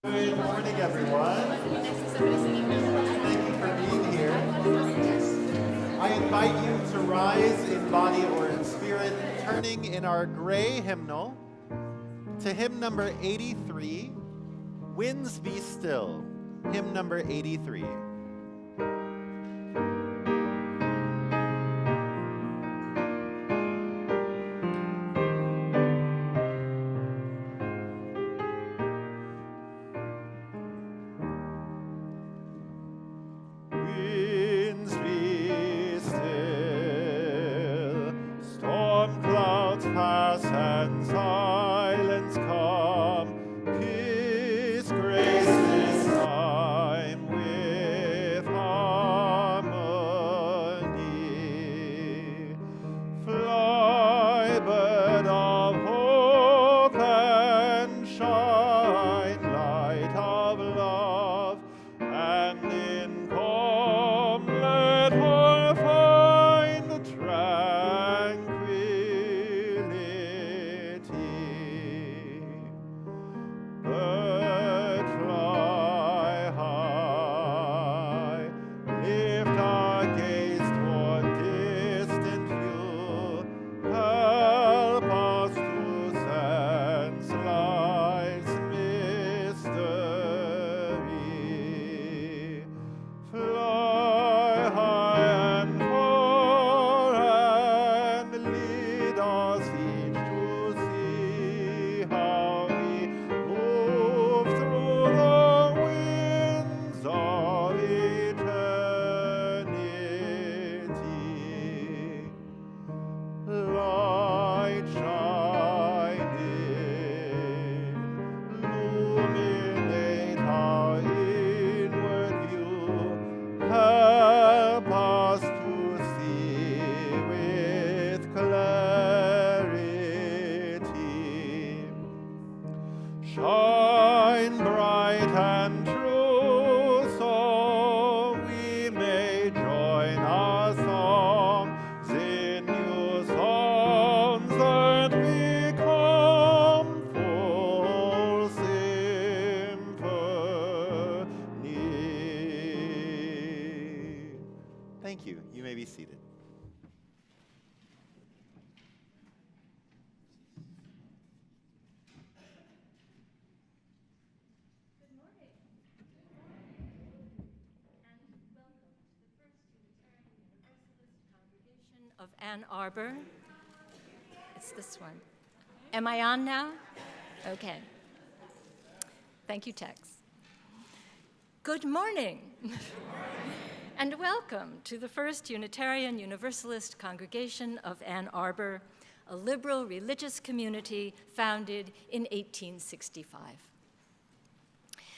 Good morning, everyone. Thank you for being here. I invite you to rise in body or in spirit, turning in our gray hymnal to hymn number 83, Winds Be Still, hymn number 83. Thank you. You may be seated. Good morning. And welcome to the First Unitarian Universalist Congregation of Ann Arbor. It's this one. Am I on now? Okay. Thank you, Tex. Good morning. And welcome to the First Unitarian Universalist Congregation of Ann Arbor, a liberal religious community founded in 1865.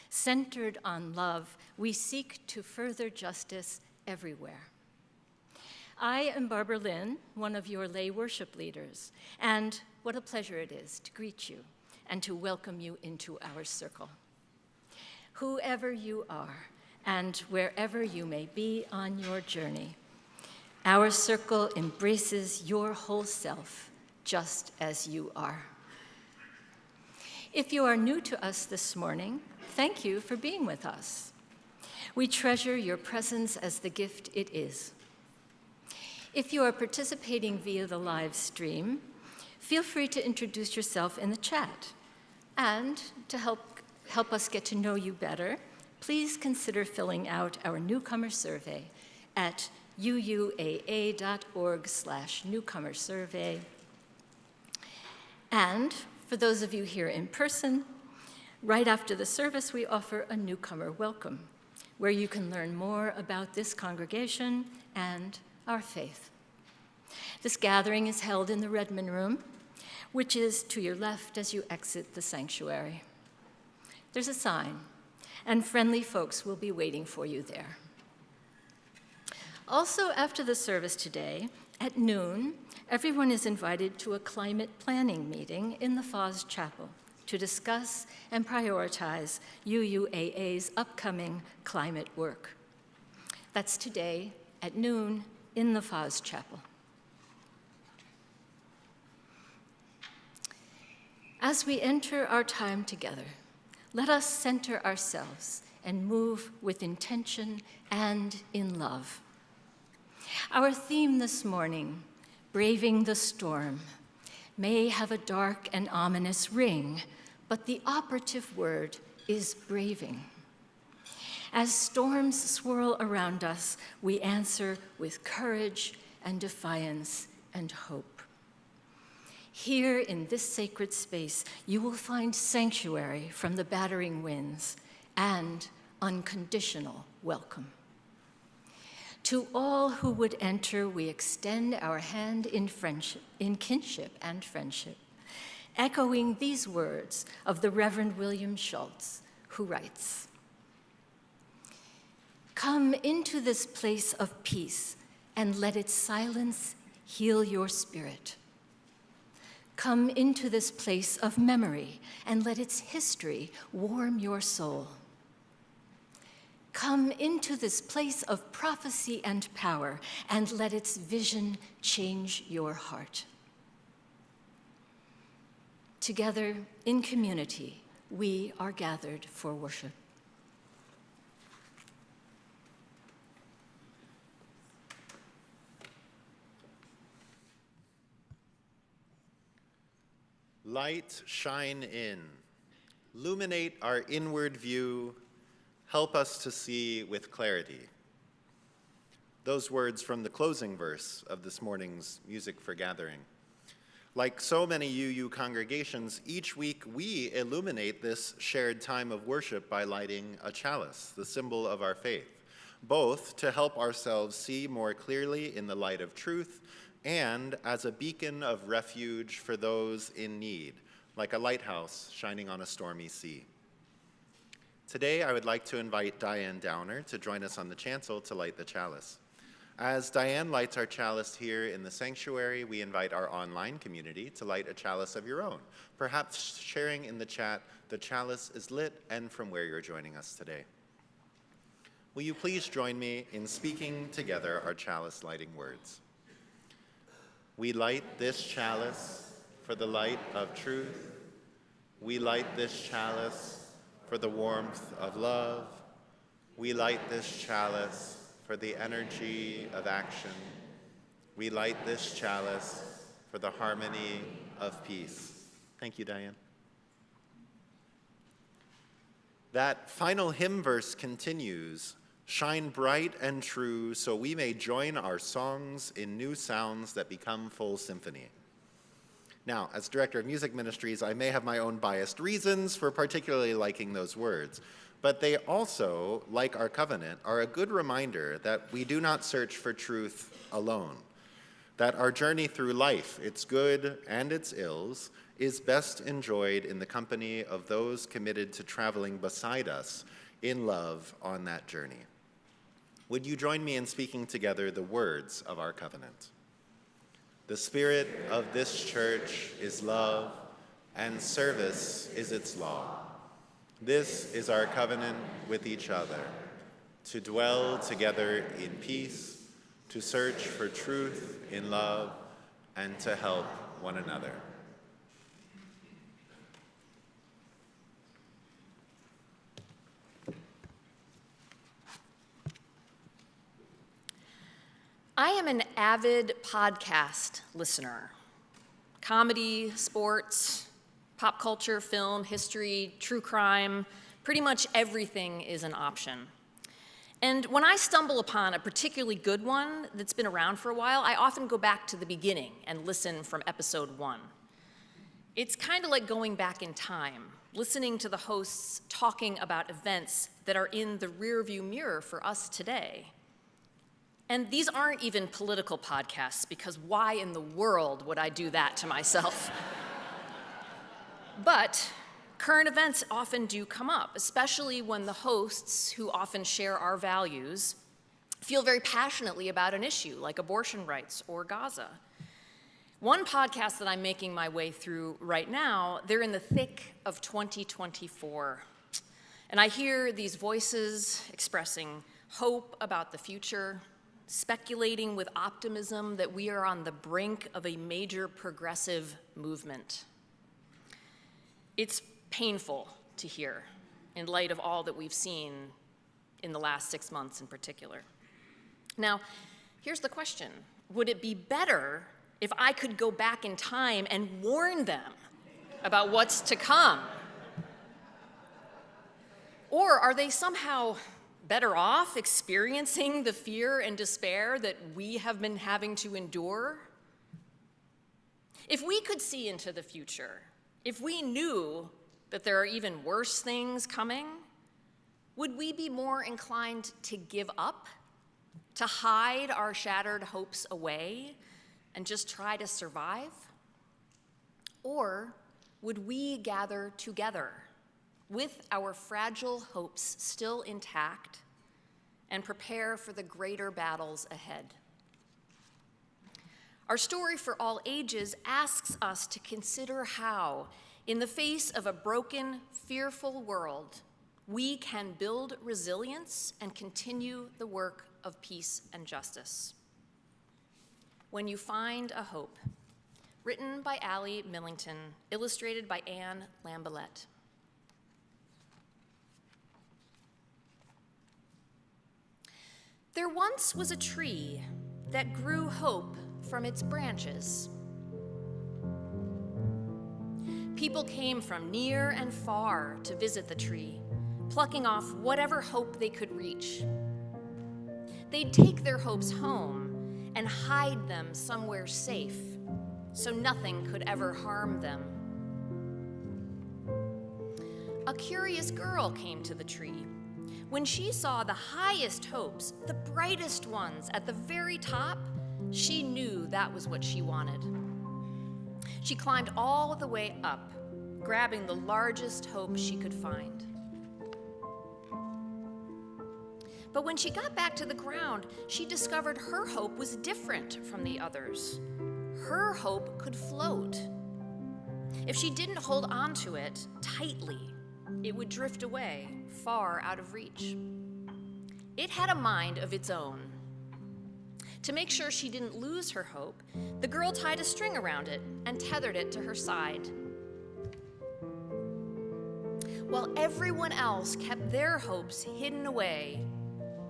Centered on love, we seek to further justice everywhere. I am Barbara Lynn, one of your lay worship leaders, and what a pleasure it is to greet you and to welcome you into our circle. Whoever you are, and wherever you may be on your journey, our circle embraces your whole self just as you are. If you are new to us this morning, thank you for being with us. We treasure your presence as the gift it is. If you are participating via the live stream, feel free to introduce yourself in the chat. And to help us get to know you better, please consider filling out our newcomer survey at UUAA.org/newcomer survey. And for those of you here in person, right after the service, we offer a newcomer welcome, where you can learn more about this congregation and our faith. This gathering is held in the Redmond Room, which is to your left as you exit the sanctuary. There's a sign, and friendly folks will be waiting for you there. Also, after the service today, at noon, everyone is invited to a climate planning meeting in the Foz Chapel to discuss and prioritize UUAA's upcoming climate work. That's today at noon in the Foz Chapel. As we enter our time together, let us center ourselves and move with intention and in love. Our theme this morning, Braving the Storm, may have a dark and ominous ring, but the operative word is braving. As storms swirl around us, we answer with courage and defiance and hope. Here in this sacred space, you will find sanctuary from the battering winds and unconditional welcome. To all who would enter, we extend our hand in friendship, in kinship and friendship, echoing these words of the Reverend William Schultz, who writes, "Come into this place of peace and let its silence heal your spirit. Come into this place of memory and let its history warm your soul. Come into this place of prophecy and power and let its vision change your heart. Together in community, we are gathered for worship." Light, shine in. Illuminate our inward view. Help us to see with clarity. Those words from the closing verse of this morning's Music for Gathering. Like so many UU congregations, each week we illuminate this shared time of worship by lighting a chalice, the symbol of our faith, both to help ourselves see more clearly in the light of truth and as a beacon of refuge for those in need, like a lighthouse shining on a stormy sea. Today, I would like to invite Diane Downer to join us on the chancel to light the chalice. As Diane lights our chalice here in the sanctuary, we invite our online community to light a chalice of your own, perhaps sharing in the chat, the chalice is lit and from where you're joining us today. Will you please join me in speaking together our chalice lighting words? We light this chalice for the light of truth. We light this chalice for the warmth of love. We light this chalice for the energy of action. We light this chalice for the harmony of peace. Thank you, Diane. That final hymn verse continues, "Shine bright and true, so we may join our songs in new sounds that become full symphony." Now, as Director of Music Ministries, I may have my own biased reasons for particularly liking those words, but they also, like our covenant, are a good reminder that we do not search for truth alone, that our journey through life, its good and its ills, is best enjoyed in the company of those committed to traveling beside us in love on that journey. Would you join me in speaking together the words of our covenant? The spirit of this church is love, and service is its law. This is our covenant with each other, to dwell together in peace, to search for truth in love, and to help one another. I am an avid podcast listener. Comedy, sports, pop culture, film, history, true crime, pretty much everything is an option. And when I stumble upon a particularly good one that's been around for a while, I often go back to the beginning and listen from episode 1. It's kind of like going back in time, listening to the hosts talking about events that are in the rearview mirror for us today. And these aren't even political podcasts, because why in the world would I do that to myself? But current events often do come up, especially when the hosts, who often share our values, feel very passionately about an issue like abortion rights or Gaza. One podcast that I'm making my way through right now, they're in the thick of 2024. And I hear these voices expressing hope about the future, speculating with optimism that we are on the brink of a major progressive movement. It's painful to hear, in light of all that we've seen in the last 6 months in particular. Now, here's the question. Would it be better if I could go back in time and warn them about what's to come? Or are they somehow better off experiencing the fear and despair that we have been having to endure? If we could see into the future, if we knew that there are even worse things coming, would we be more inclined to give up, to hide our shattered hopes away and just try to survive? Or would we gather together with our fragile hopes still intact and prepare for the greater battles ahead? Our story for all ages asks us to consider how, in the face of a broken, fearful world, we can build resilience and continue the work of peace and justice. When You Find a Hope, written by Allie Millington, illustrated by Anne Lambalette. There once was a tree that grew hope from its branches. People came from near and far to visit the tree, plucking off whatever hope they could reach. They'd take their hopes home and hide them somewhere safe so nothing could ever harm them. A curious girl came to the tree. When she saw the highest hopes, the brightest ones at the very top, she knew that was what she wanted. She climbed all the way up, grabbing the largest hope she could find. But when she got back to the ground, she discovered her hope was different from the others. Her hope could float. If she didn't hold on to it tightly, it would drift away, far out of reach. It had a mind of its own. To make sure she didn't lose her hope, the girl tied a string around it and tethered it to her side. While everyone else kept their hopes hidden away,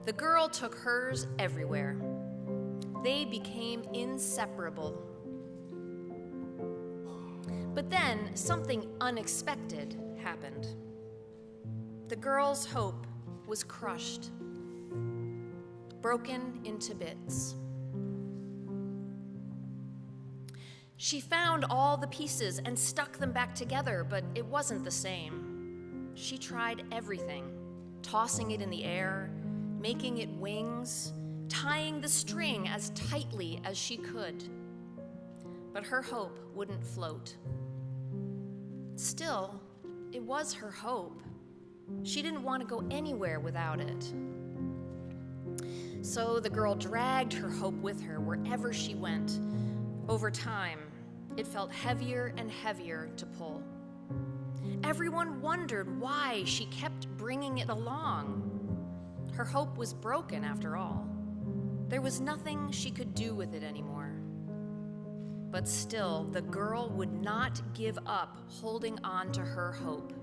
the girl took hers everywhere. They became inseparable. But then something unexpected happened. The girl's hope was crushed, broken into bits. She found all the pieces and stuck them back together, but it wasn't the same. She tried everything, tossing it in the air, making it wings, tying the string as tightly as she could. But her hope wouldn't float. Still, it was her hope. She didn't want to go anywhere without it. So the girl dragged her hope with her wherever she went. Over time, it felt heavier and heavier to pull. Everyone wondered why she kept bringing it along. Her hope was broken, after all. There was nothing she could do with it anymore. But still, the girl would not give up holding on to her hope.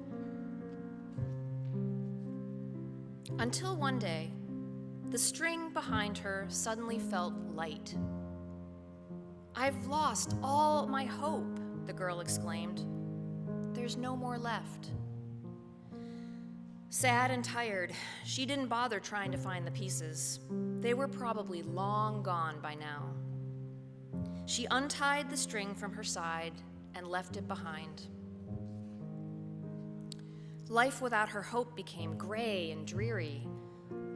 Until one day, the string behind her suddenly felt light. "I've lost all my hope," the girl exclaimed. "There's no more left." Sad and tired, she didn't bother trying to find the pieces. They were probably long gone by now. She untied the string from her side and left it behind. Life without her hope became gray and dreary.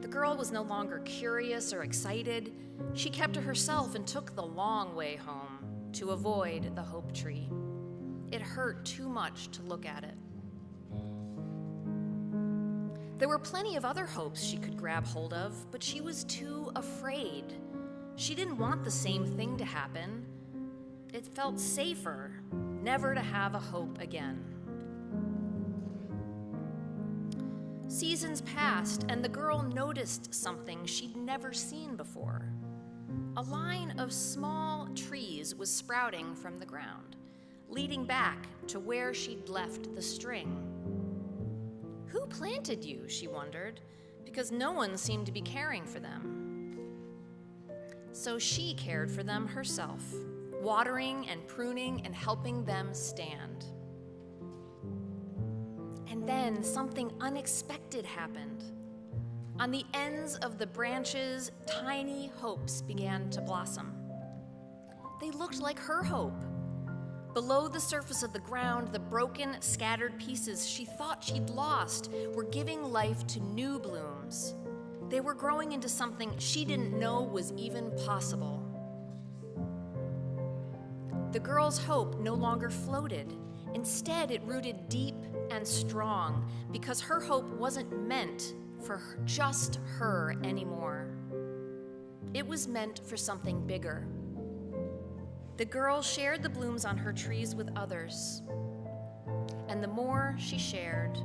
The girl was no longer curious or excited. She kept to herself and took the long way home to avoid the hope tree. It hurt too much to look at it. There were plenty of other hopes she could grab hold of, but she was too afraid. She didn't want the same thing to happen. It felt safer never to have a hope again. Seasons passed, and the girl noticed something she'd never seen before. A line of small trees was sprouting from the ground, leading back to where she'd left the string. Who planted you, she wondered, because no one seemed to be caring for them. So she cared for them herself, watering and pruning and helping them stand. And then something unexpected happened. On the ends of the branches, tiny hopes began to blossom. They looked like her hope. Below the surface of the ground, the broken, scattered pieces she thought she'd lost were giving life to new blooms. They were growing into something she didn't know was even possible. The girl's hope no longer floated. Instead, it rooted deep and strong because her hope wasn't meant for just her anymore. It was meant for something bigger. The girl shared the blooms on her trees with others, and the more she shared,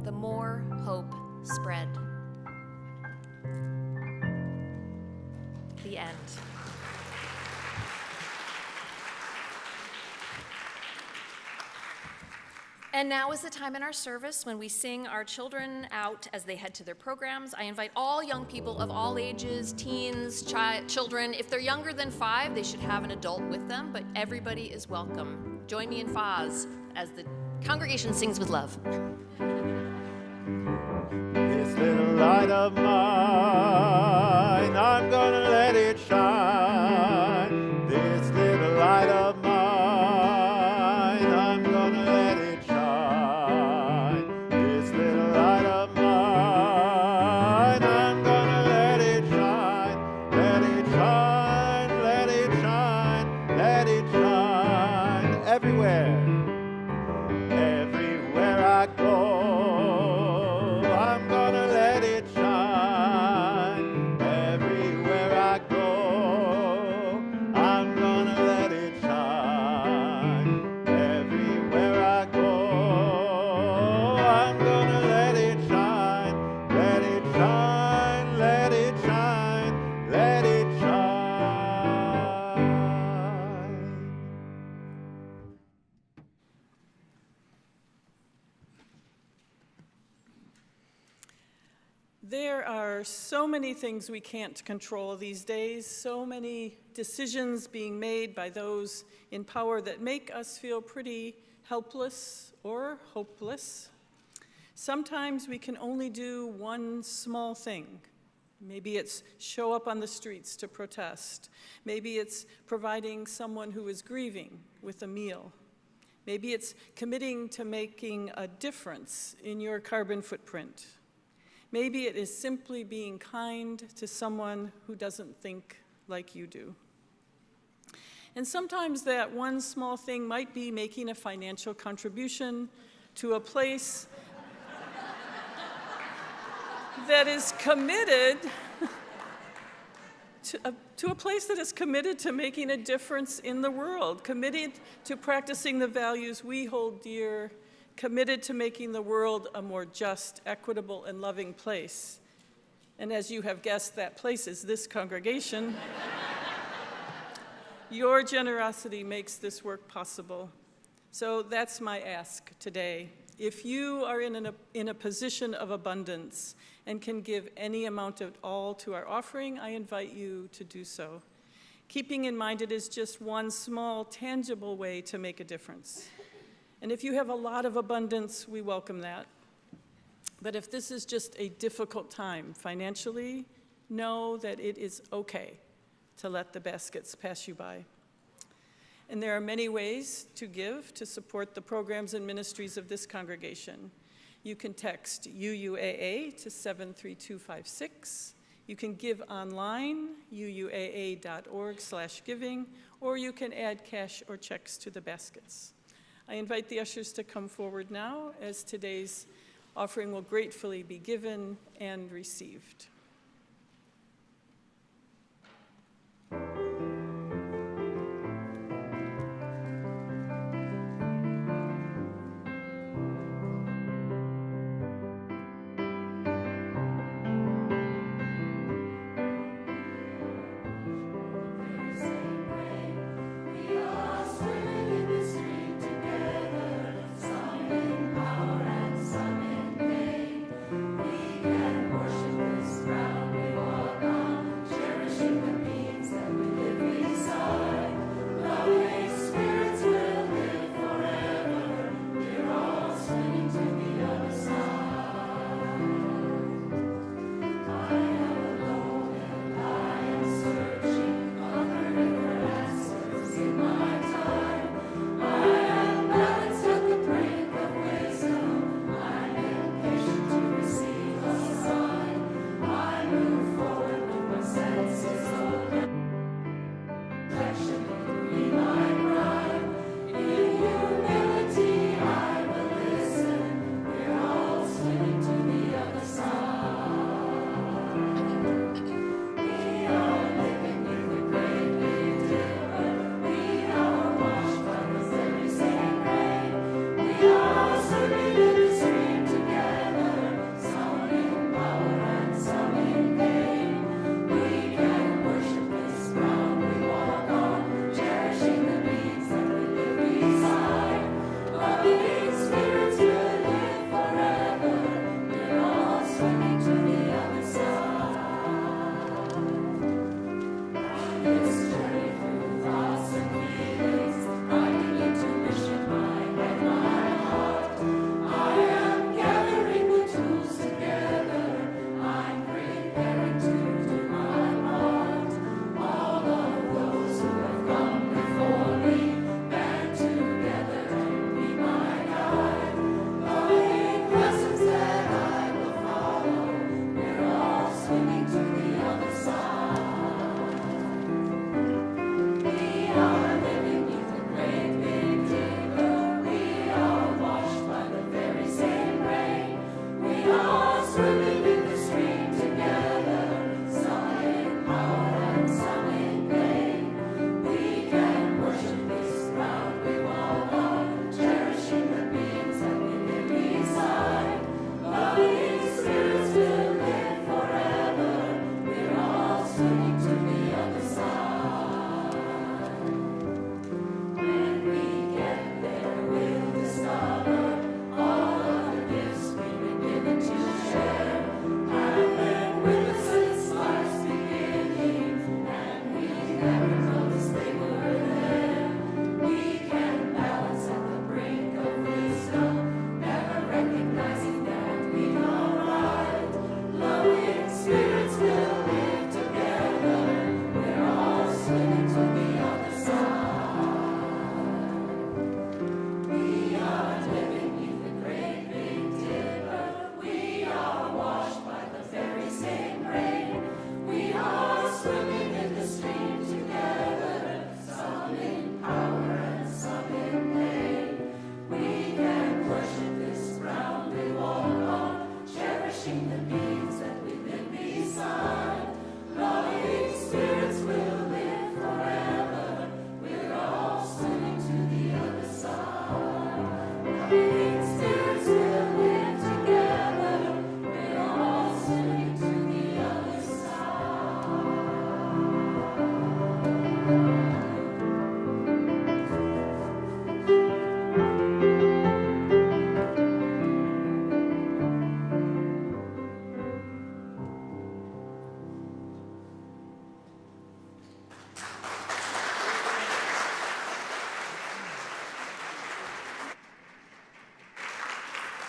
the more hope spread. The end. And now is the time in our service when we sing our children out as they head to their programs. I invite all young people of all ages, teens, children. If they're younger than 5, they should have an adult with them, but everybody is welcome. Join me in Faz as the congregation sings with love. This little light of mine, I'm gonna let it shine. This little light of mine, I'm gonna let it shine. This little light of mine, I'm gonna let it shine. Let it shine, let it shine, let it shine everywhere. Everywhere I go, I'm gonna let it shine. Everywhere I go, I'm gonna let it shine. Everywhere I go, I'm gonna let it shine. Let it shine, let it shine, let it shine. There are so many things we can't control these days, so many decisions being made by those in power that make us feel pretty helpless or hopeless. Sometimes we can only do one small thing. Maybe it's show up on the streets to protest. Maybe it's providing someone who is grieving with a meal. Maybe it's committing to making a difference in your carbon footprint. Maybe it is simply being kind to someone who doesn't think like you do. And sometimes that one small thing might be making a financial contribution to a place that is committed to a place that is committed to making a difference in the world, committed to practicing the values we hold dear, committed to making the world a more just, equitable, and loving place. And as you have guessed, that place is this congregation. Your generosity makes this work possible. So that's my ask today. If you are in a position of abundance and can give any amount at all to our offering, I invite you to do so. Keeping in mind it is just one small, tangible way to make a difference. And if you have a lot of abundance, we welcome that. But if this is just a difficult time financially, know that it is okay to let the baskets pass you by. And there are many ways to give to support the programs and ministries of this congregation. You can text UUAA to 73256. You can give online, uuaa.org/giving, or you can add cash or checks to the baskets. I invite the ushers to come forward now as today's offering will gratefully be given and received. We are swimming in the stream together, some in power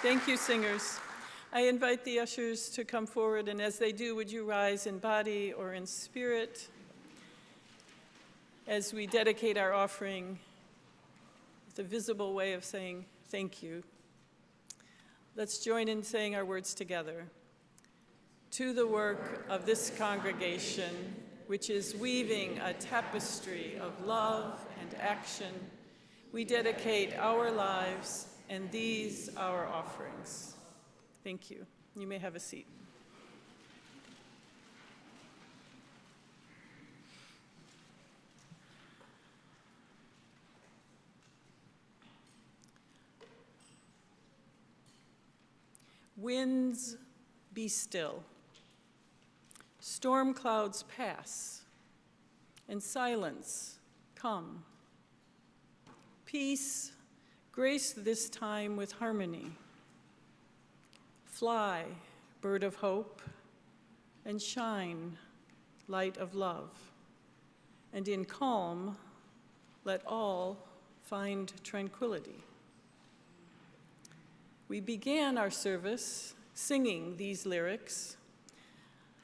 Thank you, singers. I invite the ushers to come forward, and as they do, would you rise in body or in spirit as we dedicate our offering with a visible way of saying thank you. Let's join in saying our words together. To the work of this congregation, which is weaving a tapestry of love and action, we dedicate our lives and these our offerings. Thank you. You may have a seat. Winds, be still. Storm clouds pass, and silence come. Peace, grace this time with harmony. Fly, bird of hope, and shine, light of love. And in calm, let all find tranquility. We began our service singing these lyrics.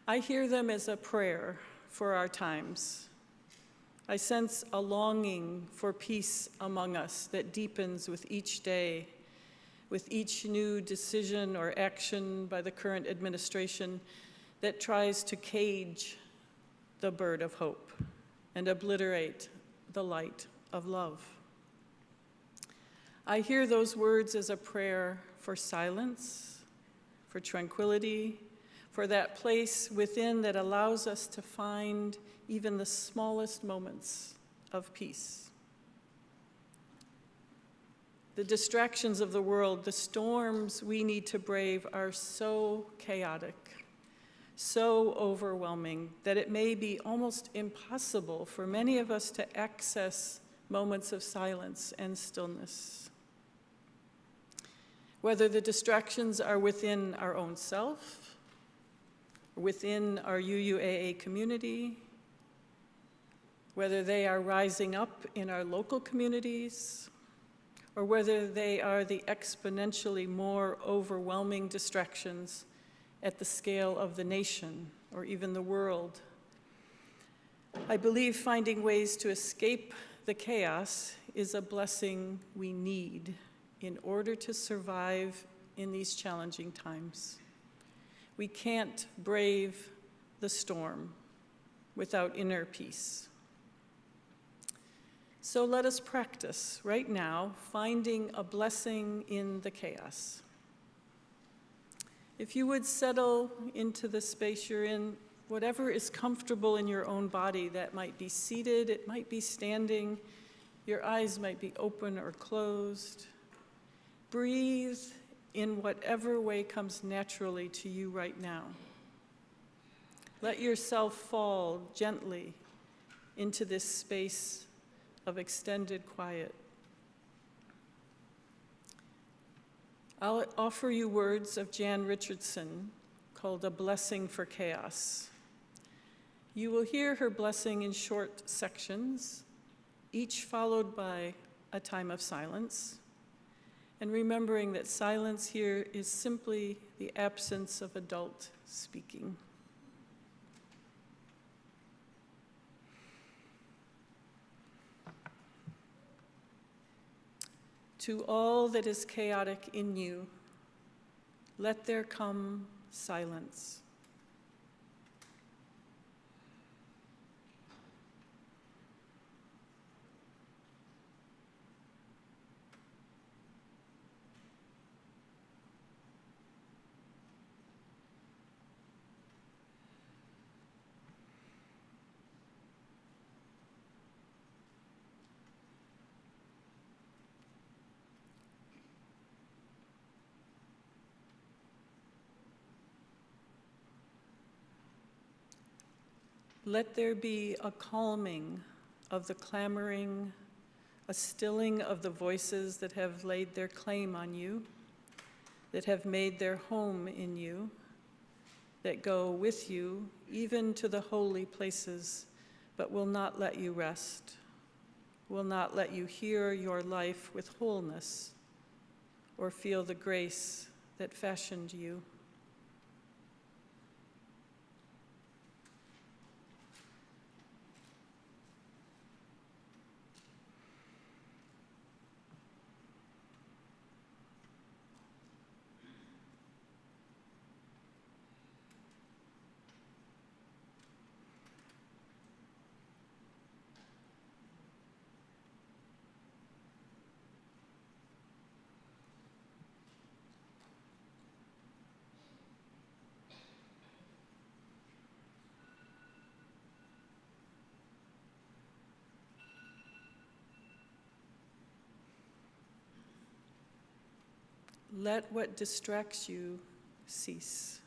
I hear them as a prayer for our times. I sense a longing for peace among us that deepens with each day, with each new decision or action by the current administration that tries to cage the bird of hope and obliterate the light of love. I hear those words as a prayer for silence, for tranquility, for that place within that allows us to find even the smallest moments of peace. The distractions of the world, the storms we need to brave are so chaotic, so overwhelming, that it may be almost impossible for many of us to access moments of silence and stillness. Whether the distractions are within our own self, within our UUAA community, whether they are rising up in our local communities, or whether they are the exponentially more overwhelming distractions at the scale of the nation or even the world. I believe finding ways to escape the chaos is a blessing we need in order to survive in these challenging times. We can't brave the storm without inner peace. So let us practice right now finding a blessing in the chaos. If you would settle into the space you're in, whatever is comfortable in your own body, that might be seated, it might be standing, your eyes might be open or closed. Breathe in whatever way comes naturally to you right now. Let yourself fall gently into this space of extended quiet. I'll offer you words of Jan Richardson called A Blessing for Chaos. You will hear her blessing in short sections, each followed by a time of silence, and remembering that silence here is simply the absence of adult speaking. To all that is chaotic in you, let there come silence. Let there be a calming of the clamoring, a stilling of the voices that have laid their claim on you, that have made their home in you, that go with you even to the holy places, but will not let you rest, will not let you hear your life with wholeness, or feel the grace that fashioned you. Let what distracts you cease.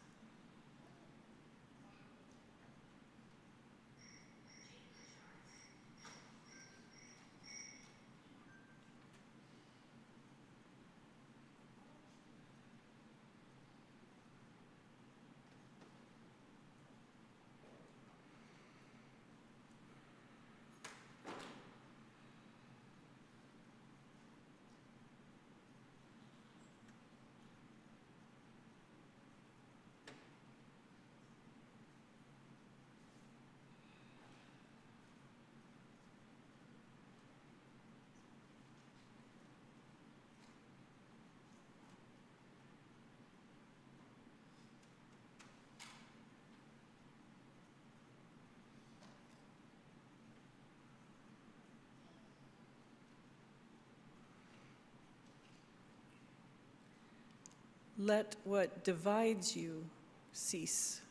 Let what divides you cease.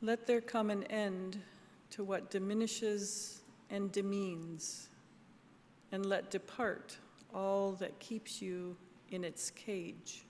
Let there come an end to what diminishes and demeans, and let depart all that keeps you in its cage.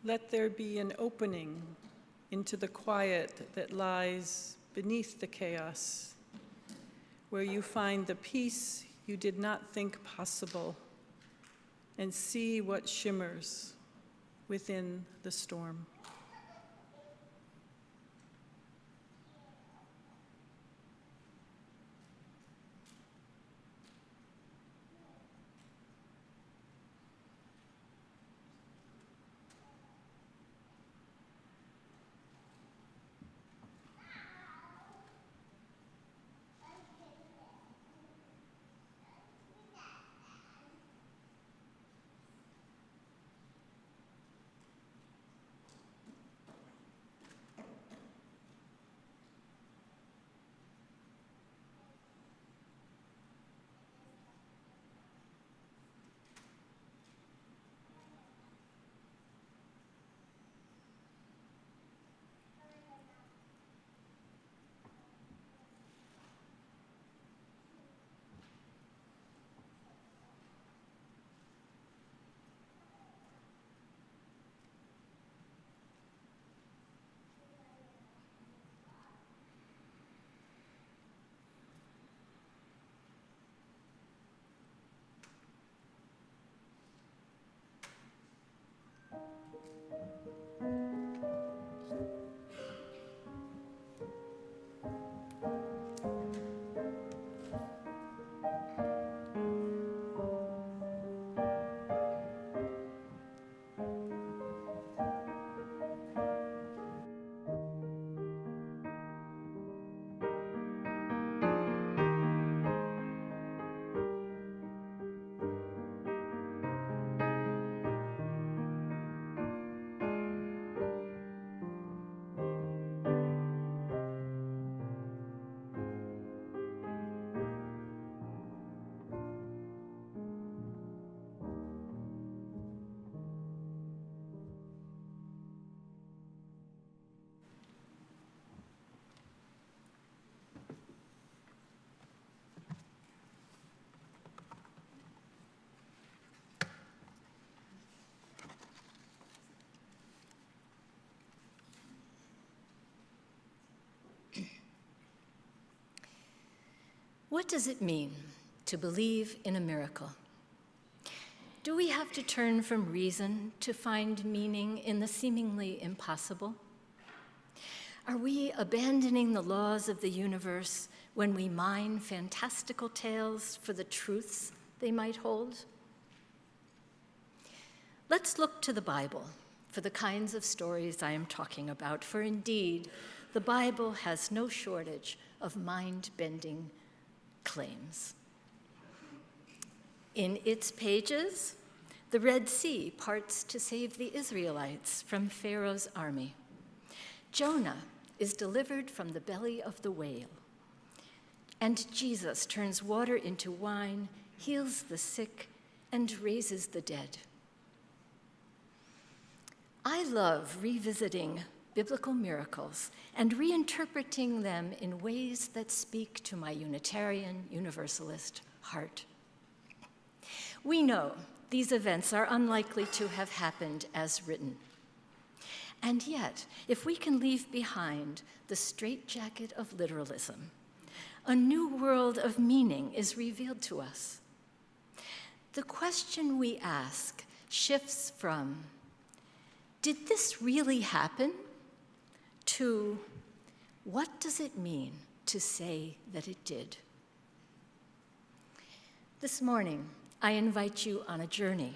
Let there be an opening into the quiet that lies beneath the chaos, where you find the peace you did not think possible and see what shimmers within the storm. What does it mean to believe in a miracle? Do we have to turn from reason to find meaning in the seemingly impossible? Are we abandoning the laws of the universe when we mine fantastical tales for the truths they might hold? Let's look to the Bible for the kinds of stories I am talking about, for indeed, the Bible has no shortage of mind-bending claims. In its pages, the Red Sea parts to save the Israelites from Pharaoh's army. Jonah is delivered from the belly of the whale. And Jesus turns water into wine, heals the sick, and raises the dead. I love revisiting biblical miracles and reinterpreting them in ways that speak to my Unitarian Universalist heart. We know these events are unlikely to have happened as written. And yet, if we can leave behind the straitjacket of literalism, a new world of meaning is revealed to us. The question we ask shifts from, did this really happen? To, what does it mean to say that it did? This morning, I invite you on a journey,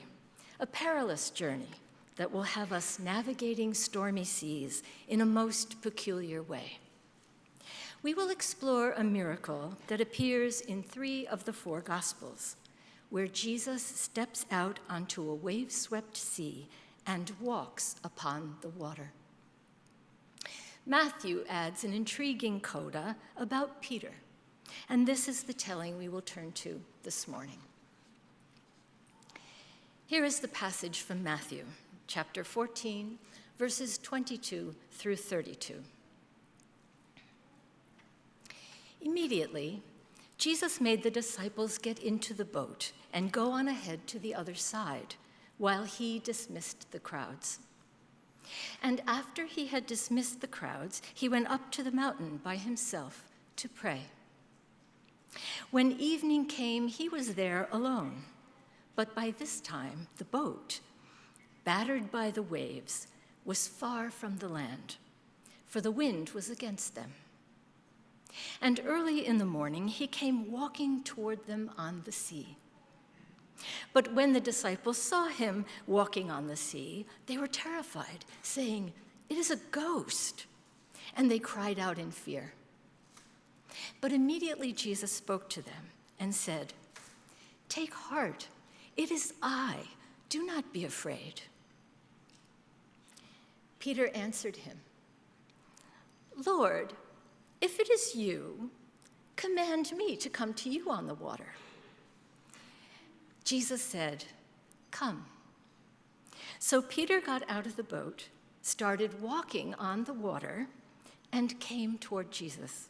a perilous journey that will have us navigating stormy seas in a most peculiar way. We will explore a miracle that appears in 3 of the 4 Gospels, where Jesus steps out onto a wave-swept sea and walks upon the water. Matthew adds an intriguing coda about Peter, and this is the telling we will turn to this morning. Here is the passage from Matthew, chapter 14, verses 22 through 32. Immediately, Jesus made the disciples get into the boat and go on ahead to the other side, while he dismissed the crowds. And after he had dismissed the crowds, he went up to the mountain by himself to pray. When evening came, he was there alone. But by this time, the boat, battered by the waves, was far from the land, for the wind was against them. And early in the morning, he came walking toward them on the sea. But when the disciples saw him walking on the sea, they were terrified, saying, "It is a ghost," and they cried out in fear. But immediately Jesus spoke to them and said, "Take heart, it is I, do not be afraid." Peter answered him, "Lord, if it is you, command me to come to you on the water." Jesus said, "Come." So Peter got out of the boat, started walking on the water, and came toward Jesus.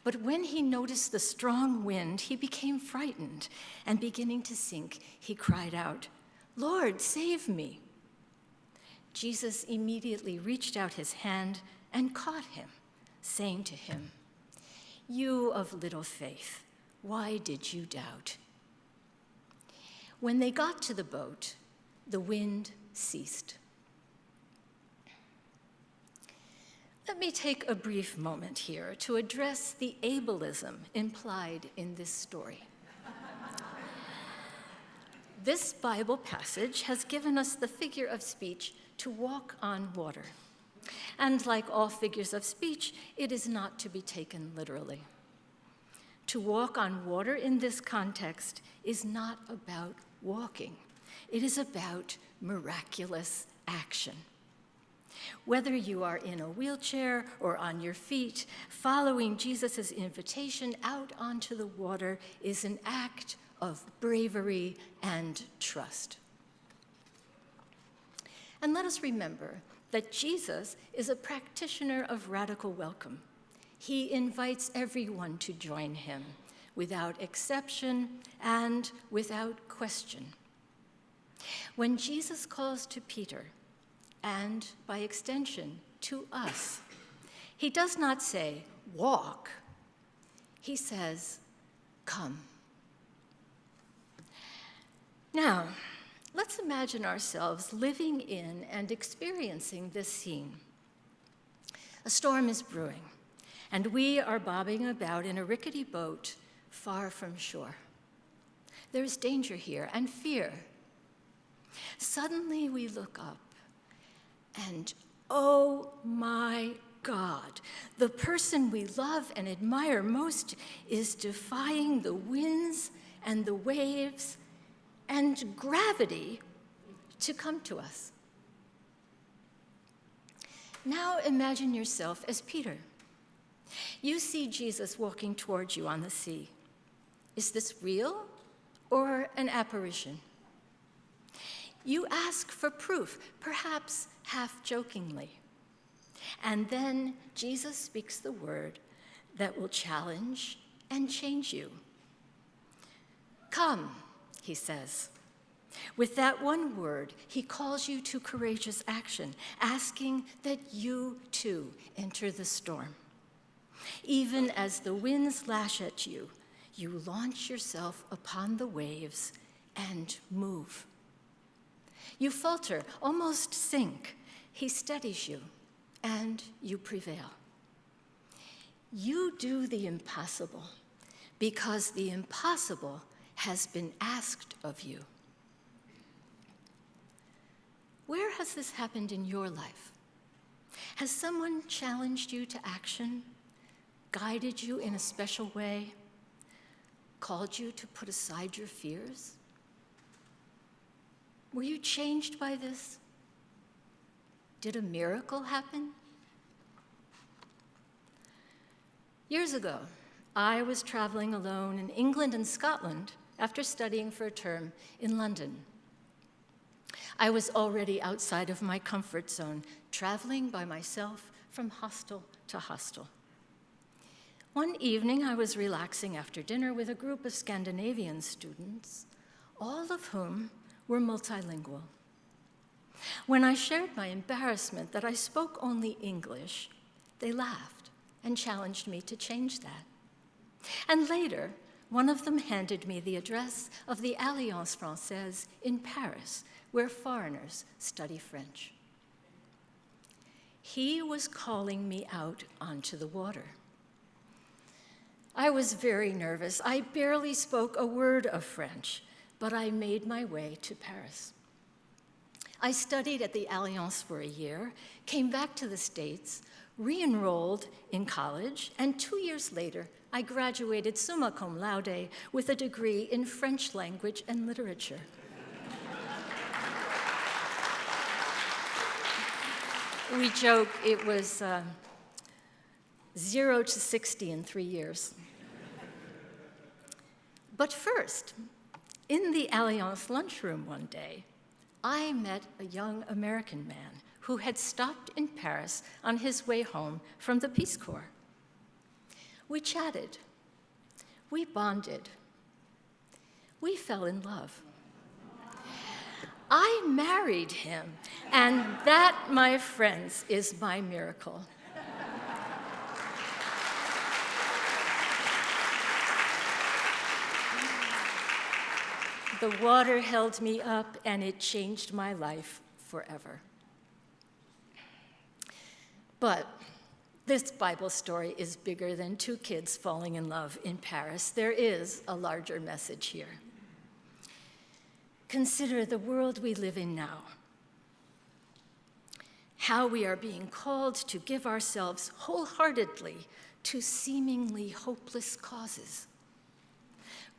But when he noticed the strong wind, he became frightened, and beginning to sink, he cried out, "Lord, save me." Jesus immediately reached out his hand and caught him, saying to him, "You of little faith, why did you doubt?" When they got to the boat, the wind ceased. Let me take a brief moment here to address the ableism implied in this story. This Bible passage has given us the figure of speech to walk on water. And like all figures of speech, it is not to be taken literally. To walk on water in this context is not about walking. It is about miraculous action. Whether you are in a wheelchair or on your feet, following Jesus' invitation out onto the water is an act of bravery and trust. And let us remember that Jesus is a practitioner of radical welcome. He invites everyone to join him without exception and without question. When Jesus calls to Peter, and by extension to us, he does not say, "Walk." He says, "Come." Now, let's imagine ourselves living in and experiencing this scene. A storm is brewing, and we are bobbing about in a rickety boat far from shore. There is danger here and fear. Suddenly we look up, and oh my God, the person we love and admire most is defying the winds and the waves and gravity to come to us. Now imagine yourself as Peter. You see Jesus walking towards you on the sea. Is this real or an apparition? You ask for proof, perhaps half-jokingly. And then Jesus speaks the word that will challenge and change you. "Come," he says. With that one word, he calls you to courageous action, asking that you too enter the storm. Even as the winds lash at you, you launch yourself upon the waves and move. You falter, almost sink. He steadies you, and you prevail. You do the impossible because the impossible has been asked of you. Where has this happened in your life? Has someone challenged you to action, guided you in a special way, called you to put aside your fears? Were you changed by this? Did a miracle happen? Years ago, I was traveling alone in England and Scotland after studying for a term in London. I was already outside of my comfort zone, traveling by myself from hostel to hostel. One evening, I was relaxing after dinner with a group of Scandinavian students, all of whom were multilingual. When I shared my embarrassment that I spoke only English, they laughed and challenged me to change that. And later, one of them handed me the address of the Alliance Française in Paris, where foreigners study French. He was calling me out onto the water. I was very nervous. I barely spoke a word of French, but I made my way to Paris. I studied at the Alliance for a year, came back to the States, re-enrolled in college, and 2 years later, I graduated summa cum laude with a degree in French language and literature. We joke it was 0 to 60 in 3 years. But first, in the Alliance lunchroom one day, I met a young American man who had stopped in Paris on his way home from the Peace Corps. We chatted. We bonded. We fell in love. I married him, and that, my friends, is my miracle. The water held me up, and it changed my life forever. But this Bible story is bigger than 2 kids falling in love in Paris. There is a larger message here. Consider the world we live in now. How we are being called to give ourselves wholeheartedly to seemingly hopeless causes.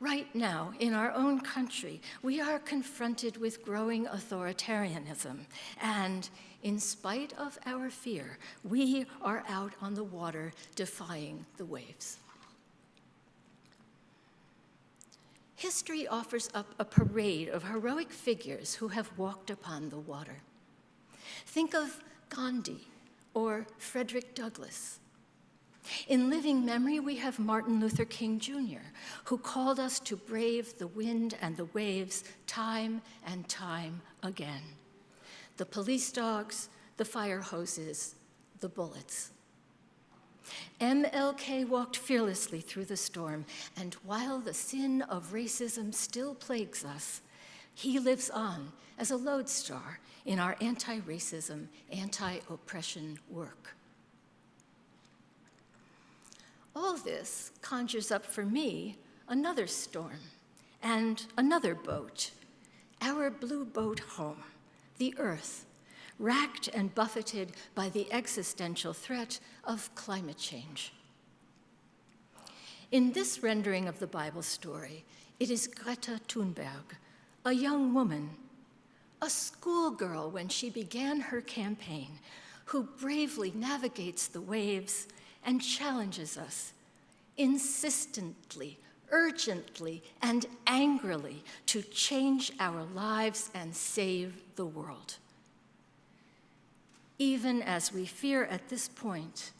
Right now, in our own country, we are confronted with growing authoritarianism, and in spite of our fear, we are out on the water defying the waves. History offers up a parade of heroic figures who have walked upon the water. Think of Gandhi or Frederick Douglass. In living memory, we have Martin Luther King Jr., who called us to brave the wind and the waves time and time again. The police dogs, the fire hoses, the bullets. MLK walked fearlessly through the storm, and while the sin of racism still plagues us, he lives on as a lodestar in our anti-racism, anti-oppression work. All this conjures up for me another storm and another boat, our blue boat home, the Earth, racked and buffeted by the existential threat of climate change. In this rendering of the Bible story, it is Greta Thunberg, a young woman, a schoolgirl when she began her campaign, who bravely navigates the waves and challenges us insistently, urgently, and angrily to change our lives and save the world. Even as we fear at this point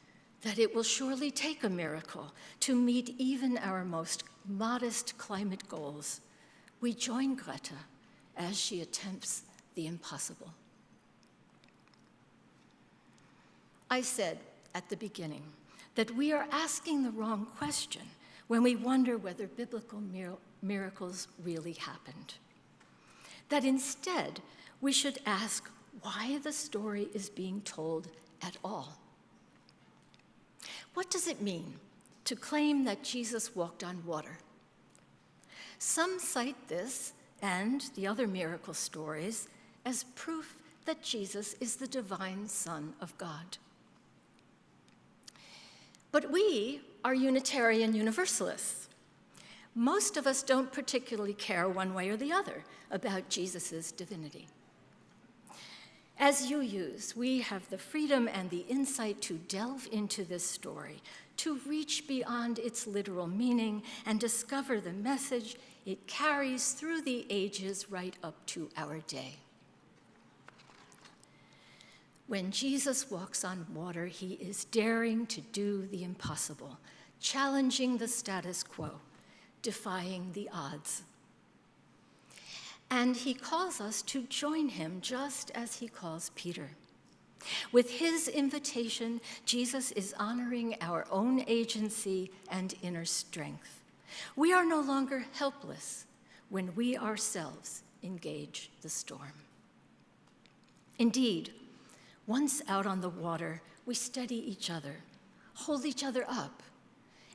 that it will surely take a miracle to meet even our most modest climate goals, we join Greta as she attempts the impossible. I said at the beginning that we are asking the wrong question when we wonder whether biblical miracles really happened. That instead, we should ask why the story is being told at all. What does it mean to claim that Jesus walked on water? Some cite this and the other miracle stories as proof that Jesus is the divine Son of God. But we are Unitarian Universalists. Most of us don't particularly care one way or the other about Jesus' divinity. As UUs, we have the freedom and the insight to delve into this story, to reach beyond its literal meaning and discover the message it carries through the ages right up to our day. When Jesus walks on water, he is daring to do the impossible, challenging the status quo, defying the odds. And he calls us to join him just as he calls Peter. With his invitation, Jesus is honoring our own agency and inner strength. We are no longer helpless when we ourselves engage the storm. Indeed, once out on the water, we steady each other, hold each other up,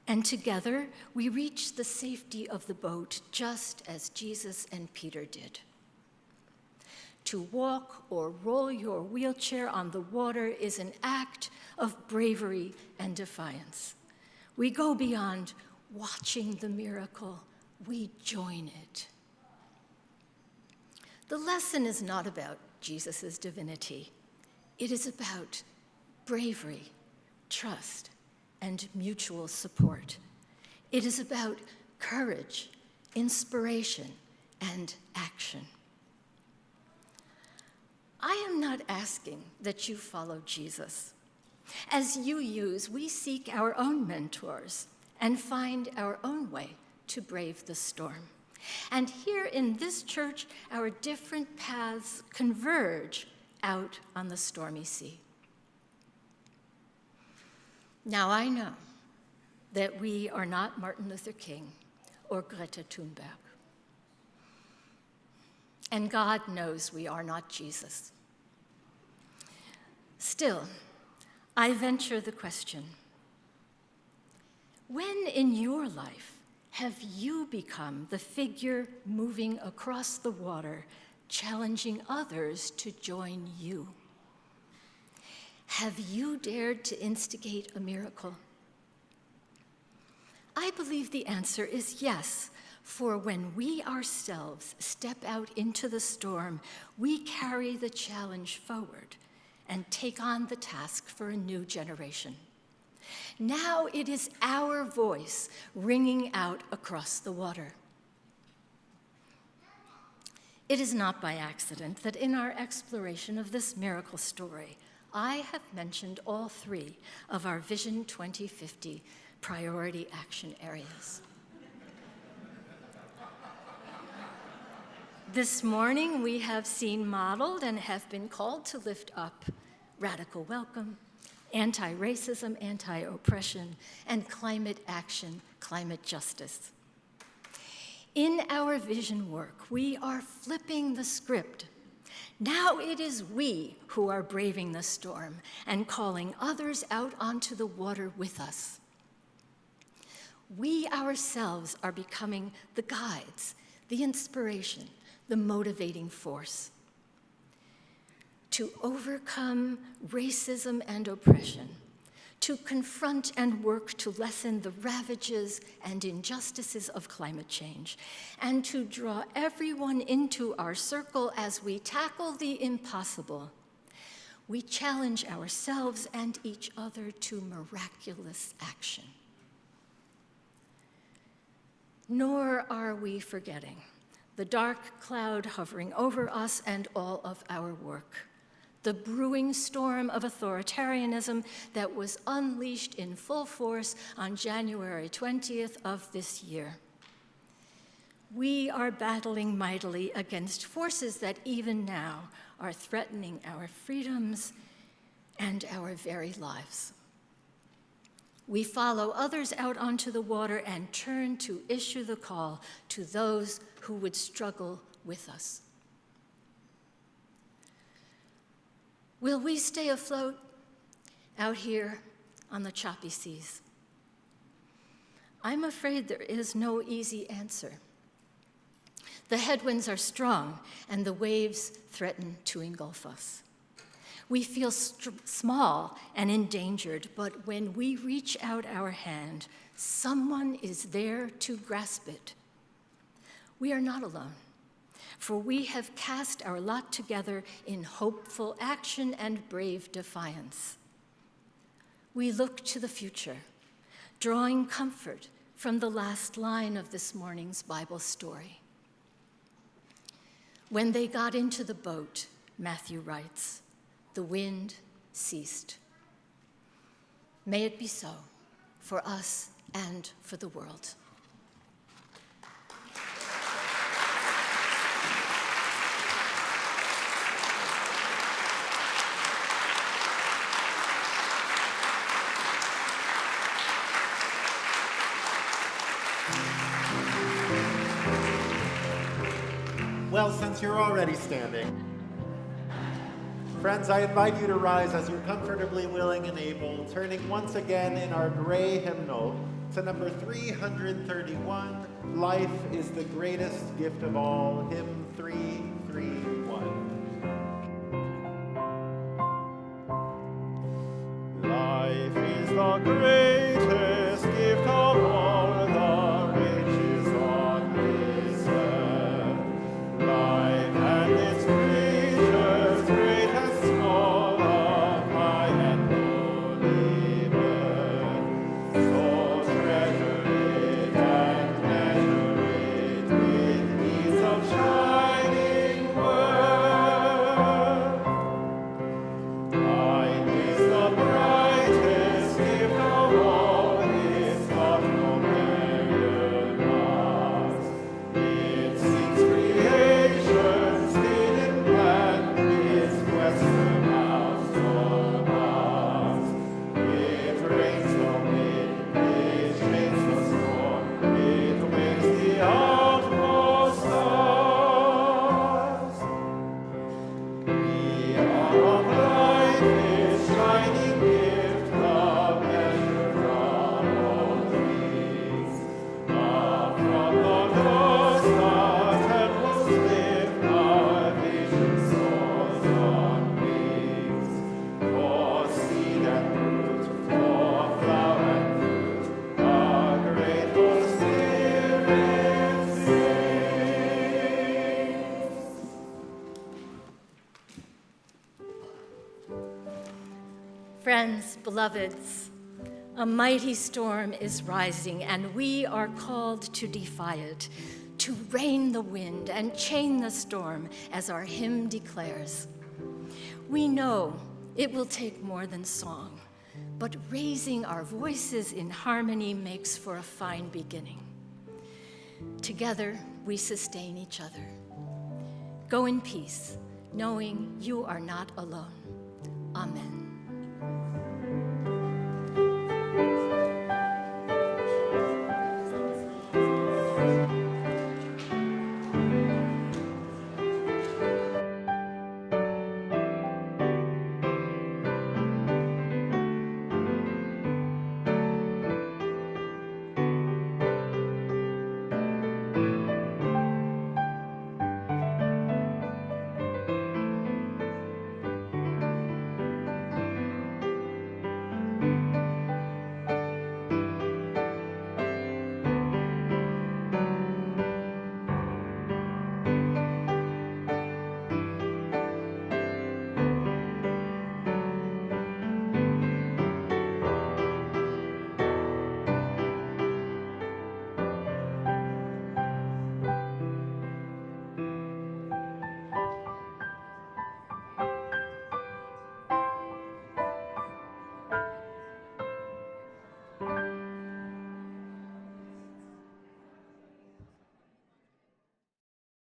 and together we reach the safety of the boat just as Jesus and Peter did. To walk or roll your wheelchair on the water is an act of bravery and defiance. We go beyond watching the miracle, we join it. The lesson is not about Jesus' divinity. It is about bravery, trust, and mutual support. It is about courage, inspiration, and action. I am not asking that you follow Jesus. As UUs, we seek our own mentors and find our own way to brave the storm. And here in this church, our different paths converge out on the stormy sea. Now I know that we are not Martin Luther King or Greta Thunberg. And God knows we are not Jesus. Still, I venture the question, when in your life have you become the figure moving across the water, challenging others to join you? Have you dared to instigate a miracle? I believe the answer is yes, for when we ourselves step out into the storm, we carry the challenge forward and take on the task for a new generation. Now it is our voice ringing out across the water. It is not by accident that in our exploration of this miracle story, I have mentioned all three of our Vision 2050 priority action areas. This morning, we have seen modeled and have been called to lift up radical welcome, anti-racism, anti-oppression, and climate action, climate justice. In our vision work, we are flipping the script. Now it is we who are braving the storm and calling others out onto the water with us. We ourselves are becoming the guides, the inspiration, the motivating force. To overcome racism and oppression, to confront and work to lessen the ravages and injustices of climate change, and to draw everyone into our circle as we tackle the impossible, we challenge ourselves and each other to miraculous action. Nor are we forgetting the dark cloud hovering over us and all of our work, the brewing storm of authoritarianism that was unleashed in full force on January 20th of this year. We are battling mightily against forces that even now are threatening our freedoms and our very lives. We follow others out onto the water and turn to issue the call to those who would struggle with us. Will we stay afloat out here on the choppy seas? I'm afraid there is no easy answer. The headwinds are strong, and the waves threaten to engulf us. We feel small and endangered, but when we reach out our hand, someone is there to grasp it. We are not alone, for we have cast our lot together in hopeful action and brave defiance. We look to the future, drawing comfort from the last line of this morning's Bible story. When they got into the boat, Matthew writes, the wind ceased. May it be so for us and for the world. Well, since you're already standing, friends, I invite you to rise as you're comfortably willing and able, turning once again in our gray hymnal to number 331, Life is the Greatest Gift of All, hymn 331. Life is the greatest gift of all, the riches on this earth. Life and its creatures, great and small, of high and lowly birth. So treasure it and measure it with deeds of shining worth. Life is the brightest gift of all, its love no measure lasts. It seeks creation, still in plan, its quest amounts all vast. It rains the wind, it shakes the storm, it wakes the outmost stars. We are of life, its shining gift, the measure of all things. Up from the dust, our temples lift, our vision soars on wings. For seed and root, for flower and fruit, our grateful spirit sings. Friends, beloveds, a mighty storm is rising, and we are called to defy it, to rein the wind and chain the storm, as our hymn declares. We know it will take more than song, but raising our voices in harmony makes for a fine beginning. Together, we sustain each other. Go in peace, knowing you are not alone. Amen.